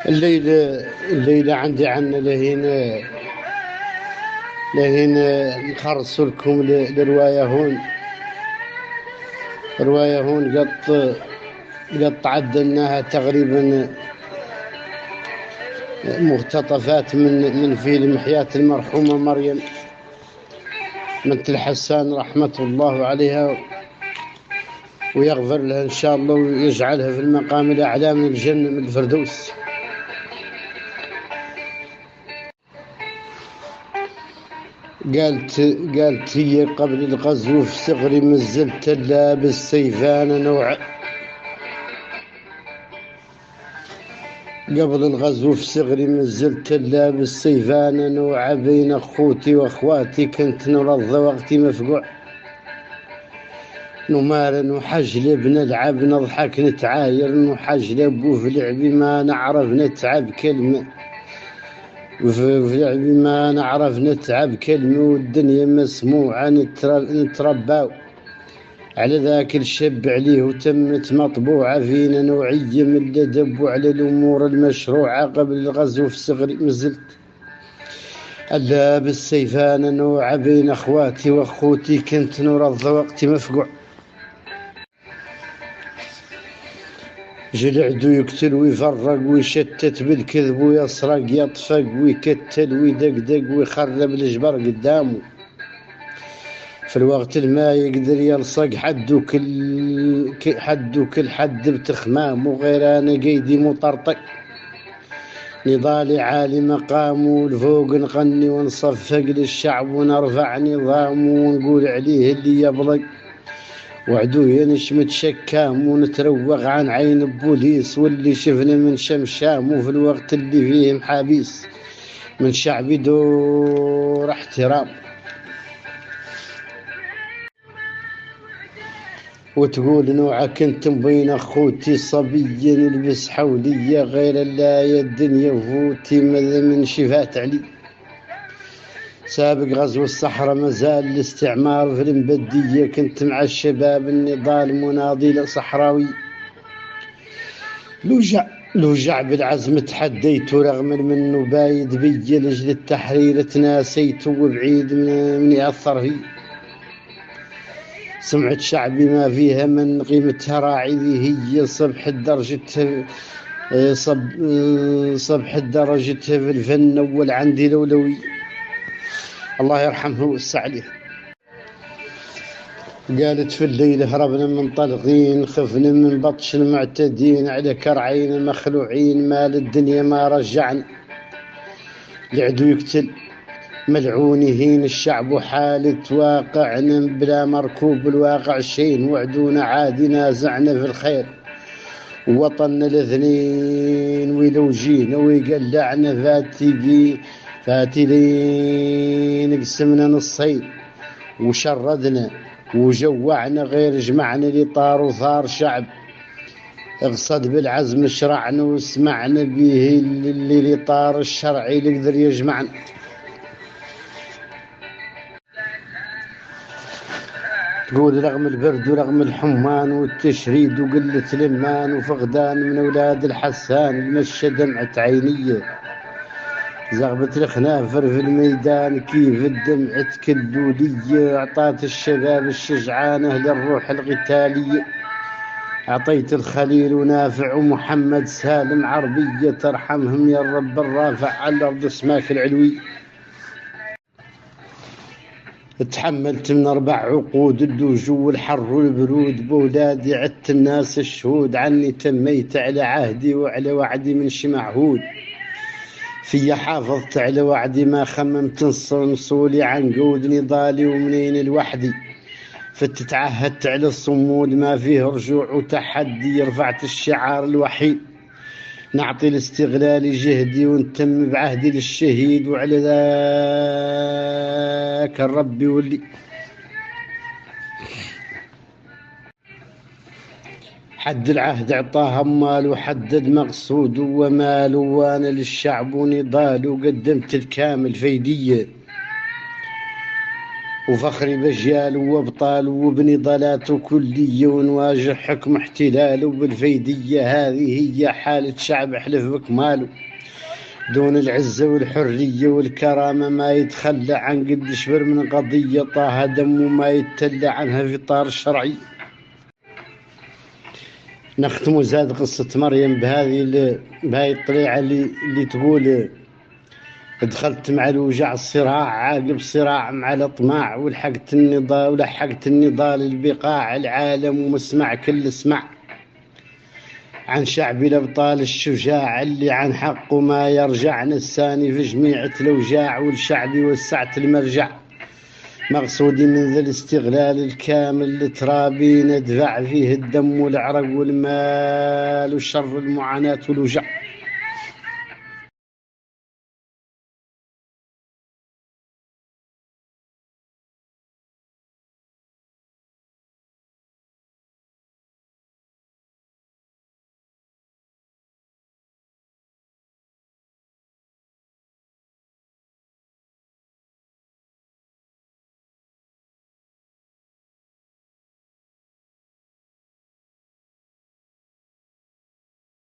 الليلة عندي عنا لهين نخرص لكم رواية هون قد عدلناها تقريبا مقتطفات من فيلم حياة المرحومة مريم بنت الحسان رحمة الله عليها، ويغفر لها إن شاء الله ويجعلها في المقام الأعلى من الجنة من الفردوس. قالت هي قبل الغزو في صغري مازلت لابس سيفان نوع. قبل الغزو في صغري مازلت لابس سيفان نوع، بين اخوتي واخواتي كنت نرضى وقتي مفقوع، نمارن وحجلب نلعب نضحك نتعاير، نحجلب وفي لعبي ما نعرف نتعب كلمة، وفي لعبي ما نعرف نتعب كلمة، والدنيا مسموعة نترباو على ذاك الشب عليه وتمت مطبوعة فينا نوعية من الأدب وعلى الأمور المشروعة. قبل الغزو في صغري مازلت لابس سيفان نوع، بين أخواتي وأخوتي كنت نرضى وقتي مفقوع، جل عدو يقتل ويفرق ويشتت بالكذب ويسرق يطفق ويكتل ويدقدق ويخرب الجبر قدامه، في الوقت ما يقدر يلصق حد وكل حد بتخمام، وغير انا قيدي مطرطق نضالي عالي مقام، لفوق نغني ونصفق للشعب ونرفع نظام ونقول عليه اللي يبلق، وعدو ينشمت شكام ونتروغ عن عين بوليس، واللي شفنا من شمشام وفي الوقت اللي فيه محابيس من شعبي دور احترام. وتقول نوعا كنت مبين اخوتي صبي يلبس حولية، غير اللاية الدنيا وفوتي ماذا من شفات علي، سابق غزو الصحراء مازال الاستعمار في المبدية، كنت مع الشباب النضال مناضل صحراوي، لوجع بالعزم تحديت رغم منه بايد بي لجل التحرير تناسيت وبعيد من يأثر فيه، سمعت شعبي ما فيها من قيمتها راعي هي صبح الدرجة في الفن أول عندي لولوي، الله يرحمه ويوسع عليه. قالت في الليل هربنا من طلقين، خفنا من بطش المعتدين، على كرعين المخلوعين مال الدنيا ما رجعنا، العدو يقتل ملعون يهين الشعب وحالة واقعنا بلا مركوب الواقع شين، وعدونا عادي نازعنا في الخير ووطننا الاثنين، ولو جينا ويقلعنا فاتي لين قسمنا نصين، وشردنا وجوعنا غير جمعنا لطار وثار شعب، اقصد بالعزم شرعنا وسمعنا به اللي لطار الشرعي اللي يقدر يجمعنا. تقول رغم البرد ورغم الحمان والتشريد وقلة الإمان وفقدان من أولاد الحسان، المشى دمعة عينية زغبت الخنافر في الميدان، كيف الدمعة كالدودية أعطات الشباب الشجعانة للروح القتالية، أعطيت الخليل ونافع ومحمد سالم عربية، ترحمهم يا الرب الرافع على الأرض اسماك العلوي، تحملت من 4 عقود اللجوء والحر والبرود، بولادي عدت الناس الشهود عني تميت على عهدي وعلى وعدي من شمعهود، في حافظت على وعدي ما خممت نصولي عن قود نضالي ومنين الوحدي، فتتعهدت على الصمود ما فيه رجوع وتحدي، رفعت الشعار الوحيد نعطي الاستغلال جهدي ونتم بعهدي للشهيد، وعلى ذاك الرب واللي حد العهد اعطاها مال وحدد مقصود ومال، وانا للشعب ونضال وقدمت الكامل فيدية، وفخر بجيال وابطال وبنضالات كلية ونواجه حكم احتلال وبالفيدية. هذه هي حالة شعب حلف بكماله دون العزة والحرية والكرامة، ما يتخلى عن قد شبر من قضية طه دم وما يتلى عنها في طار الشرعي. نختم زاد قصة مريم بهذه الطليعة اللي تقول دخلت مع الوجع الصراع عاقب صراع مع الأطماع ولحقت النضال البقاع العالم ومسمع كل اسمع عن شعبي الأبطال الشجاع اللي عن حقه ما يرجع نساني في جميع الأوجاع والشعبي وسعت المرجع مقصودي من ذا الاستغلال الكامل لترابي ندفع فيه الدم والعرق والمال والشر المعاناة والوجع.